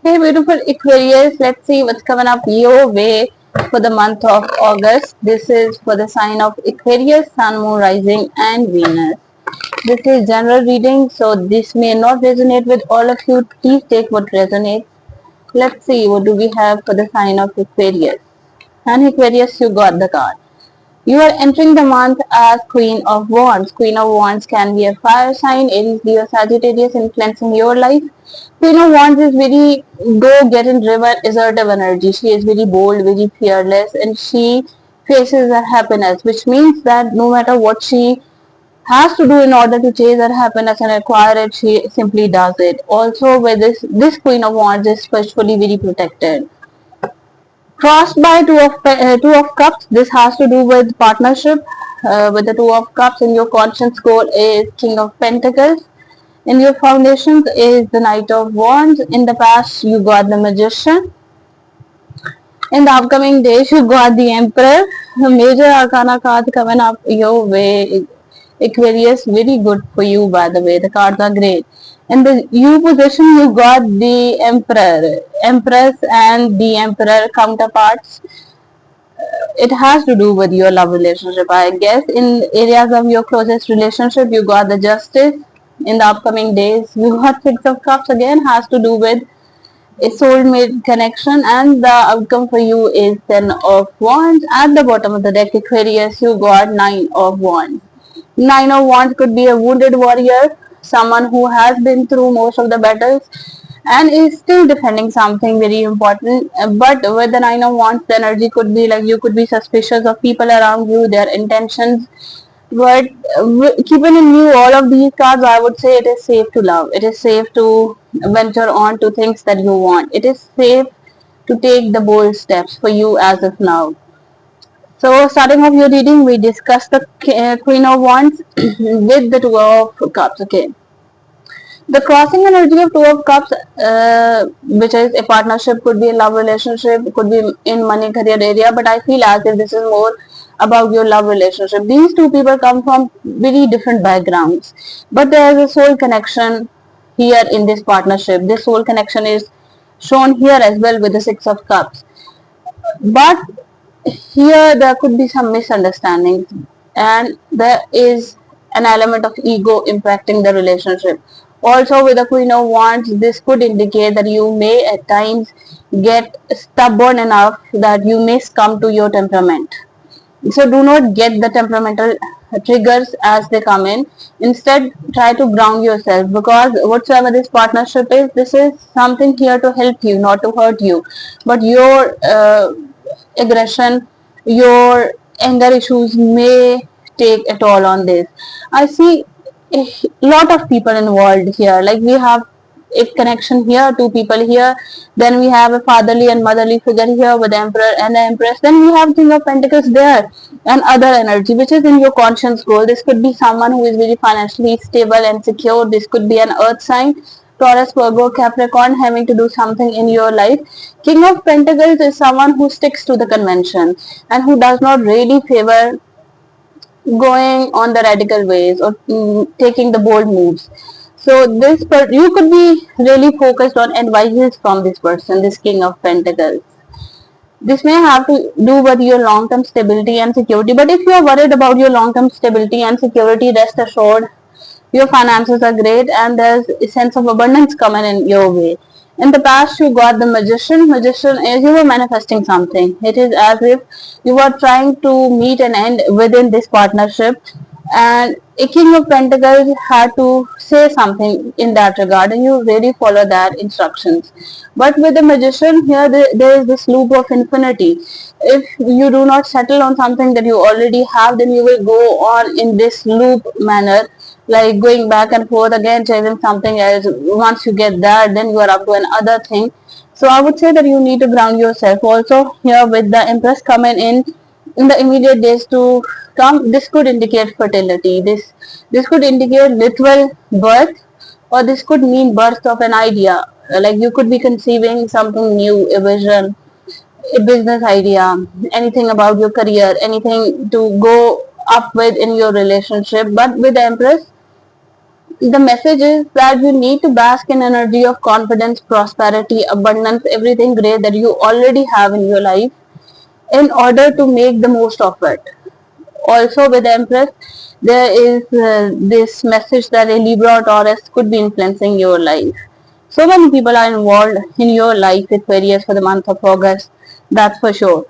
Hey, beautiful Aquarius, let's see what's coming up your way for the month of August. This is for the sign of Aquarius, Sun, Moon, Rising, and Venus. This is general reading, so this may not resonate with all of you. Please take what resonates. Let's see what do we have for the sign of Aquarius. And Aquarius, you got the card. You are entering the month as Queen of Wands. Queen of Wands can be a fire sign, Aries, Leo, Sagittarius influencing your life. Queen of Wands is very go-getting driven, assertive energy. She is very bold, very fearless, and she faces her happiness, which means that no matter what she has to do in order to chase her happiness and acquire it, she simply does it. Also, with this Queen of Wands is spiritually very protected. Crossed by two of cups. This has to do with partnership. With the two of cups, and your conscience score is King of Pentacles. In your foundations is the Knight of Wands. In the past, you got the Magician. In the upcoming days, you got the Emperor. The major Arcana card coming up your way. Aquarius, very good for you, by the way. The cards are great. In the U position, you got the Emperor, Empress, and the Emperor counterparts. It has to do with your love relationship, I guess. In areas of your closest relationship, you got the Justice. In the upcoming days, you got Six of Cups, again has to do with a soulmate connection, and the outcome for you is Ten of Wands. At the bottom of the deck, Aquarius, you got Nine of Wands. Nine of Wands could be a wounded warrior, someone who has been through most of the battles and is still defending something very important. But with the Nine of Wands, the energy could be like you could be suspicious of people around you, their intentions. But keeping in view all of these cards, I would say it is safe to love. It is safe to venture on to things that you want. It is safe to take the bold steps for you as of now. So, starting off your reading, we discussed the Queen of Wands with the Two of Cups. Okay, the crossing energy of Two of Cups, which is a partnership, could be a love relationship, could be in money career area, but I feel as if this is more about your love relationship. These two people come from very different backgrounds, but there is a soul connection here in this partnership. This soul connection is shown here as well with the Six of Cups. But here there could be some misunderstandings, and there is an element of ego impacting the relationship. Also, with the Queen of Wands, this could indicate that you may at times get stubborn enough that you may succumb to your temperament. So do not get the temperamental triggers as they come in. Instead, try to ground yourself, because whatsoever this partnership is, this is something here to help you, not to hurt you. But your aggression, your anger issues may take a toll on this. I see a lot of people involved here. Like we have a connection here, two people here. Then we have a fatherly and motherly figure here with the Emperor and the Empress. Then we have King of Pentacles there and other energy, which is in your conscience goal. This could be someone who is very financially stable and secure. This could be an earth sign. Taurus, Virgo, Capricorn, having to do something in your life. King of Pentacles is someone who sticks to the convention and who does not really favor going on the radical ways or taking the bold moves. So you could be really focused on advices from this person, this King of Pentacles. This may have to do with your long-term stability and security. But if you are worried about your long-term stability and security, rest assured, your finances are great and there's a sense of abundance coming in your way. In the past, you got the Magician. Magician is you were manifesting something. It is as if you were trying to meet an end within this partnership, and a King of Pentacles had to say something in that regard, and you really follow that instructions. But with the Magician here, there is this loop of infinity. If you do not settle on something that you already have, then you will go on in this loop manner, like going back and forth again, chasing something else. Once you get that, then you are up to another thing. So I would say that you need to ground yourself. Also here with the Empress coming in the immediate days to come, this could indicate fertility. This could indicate literal birth, or this could mean birth of an idea. Like you could be conceiving something new, a vision, a business idea, anything about your career, anything to go up with in your relationship. But with the Empress, The message is that you need to bask in energy of confidence, prosperity, abundance, everything great that you already have in your life in order to make the most of it. Also with Empress, there is this message that a Libra or Taurus could be influencing your life. So many people are involved in your life, Aquarius, for the month of August. That's for sure.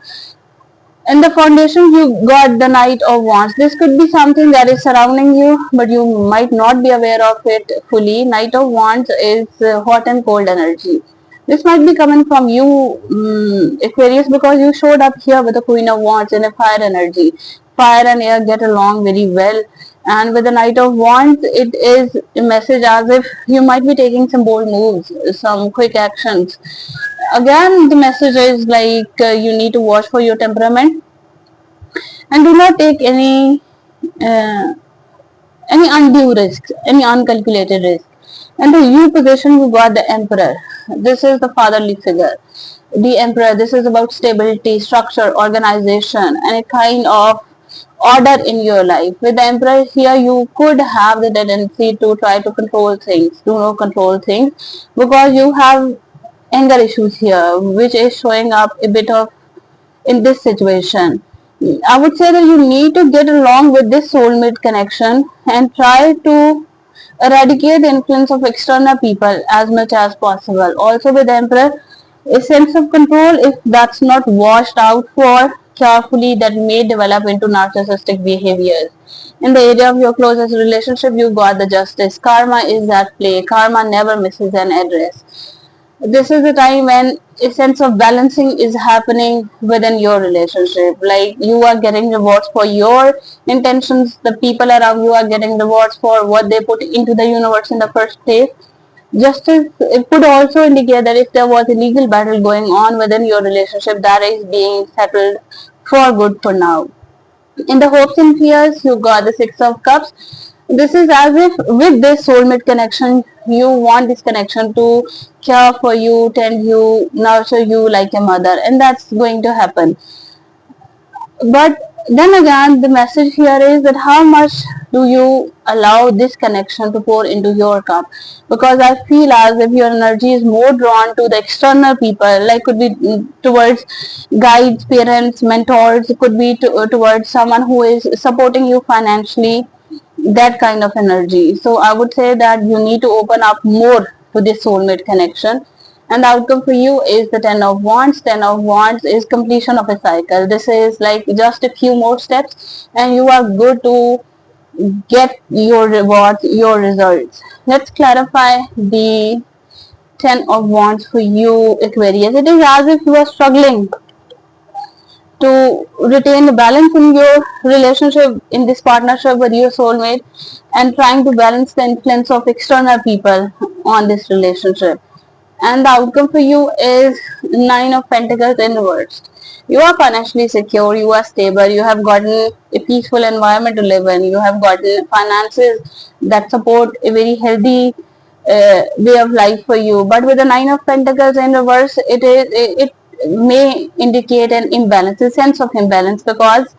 In the foundation, you got the Knight of Wands. This could be something that is surrounding you, but you might not be aware of it fully. Knight of Wands is hot and cold energy. This might be coming from you, Aquarius, because you showed up here with the Queen of Wands in a fire energy. Fire and air get along very well. And with the Knight of Wands, it is a message as if you might be taking some bold moves, some quick actions. Again, the message is like you need to watch for your temperament and do not take uh, any undue risks, any uncalculated risk. And the U position, you got the Emperor. This is the fatherly figure. The Emperor, this is about stability, structure, organization, and a kind of order in your life. With the Emperor here, you could have the tendency to try to control things, do not control things, because you have anger issues here, which is showing up a bit of in this situation. I would say that you need to get along with this soulmate connection and try to eradicate the influence of external people as much as possible. Also with Emperor, a sense of control, if that's not washed out for carefully, that may develop into narcissistic behaviors. In the area of your closest relationship, you got the Justice. Karma is at play. Karma never misses an address. This is the time when a sense of balancing is happening within your relationship. Like you are getting rewards for your intentions, the people around you are getting rewards for what they put into the universe in the first place. Justice, it could also indicate that if there was a legal battle going on within your relationship, that is being settled for good for now. In the hopes and fears, you got the Six of Cups. This is as if with this soulmate connection, you want this connection to care for you, tend you, nurture you like a mother, and that's going to happen. But then again, the message here is that how much do you allow this connection to pour into your cup? Because I feel as if your energy is more drawn to the external people, like could be towards guides, parents, mentors, could be towards someone who is supporting you financially, that kind of energy. So I would say that you need to open up more to this soulmate connection. And the outcome for you is the Ten of Wands. Ten of Wands is completion of a cycle. This is like just a few more steps and you are good to get your rewards, your results. Let's clarify the Ten of Wands for you, Aquarius. It is as if you are struggling to retain the balance in your relationship, in this partnership with your soulmate, and trying to balance the influence of external people on this relationship. And the outcome for you is Nine of Pentacles in reverse. You are financially secure, you are stable, you have gotten a peaceful environment to live in, you have gotten finances that support a very healthy way of life for you. But with the Nine of Pentacles in reverse, it may indicate an imbalance, a sense of imbalance, because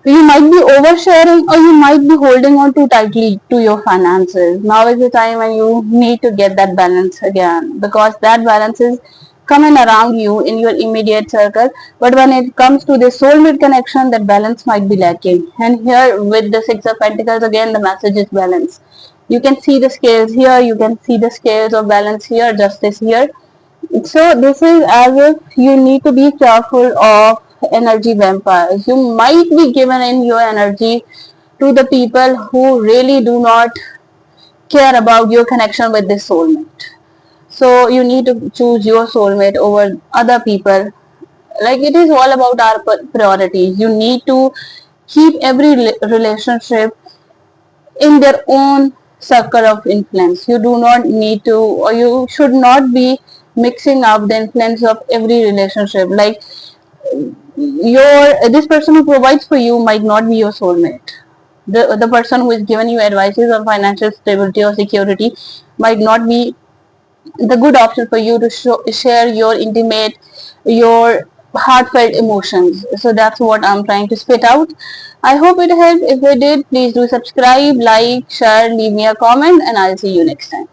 you might be oversharing or you might be holding on too tightly to your finances. Now is the time when you need to get that balance again, because that balance is coming around you in your immediate circle, but when it comes to the soulmate connection, that balance might be lacking. And here with the Six of Pentacles, again the message is balance. You can see the scales here, you can see the scales of balance here, justice here. So this is as if you need to be careful of energy vampires. You might be given in your energy to the people who really do not care about your connection with this soulmate. So you need to choose your soulmate over other people. Like it is all about our priorities. You need to keep every relationship in their own circle of influence. You do not need to, or you should not be mixing up the influence of every relationship. Like your this person who provides for you might not be your soulmate. The person who is giving you advices on financial stability or security might not be the good option for you to share your intimate, your heartfelt emotions. So that's what I'm trying to spit out. I hope it helped. If it did, please do subscribe, like, share, leave me a comment, and I'll see you next time.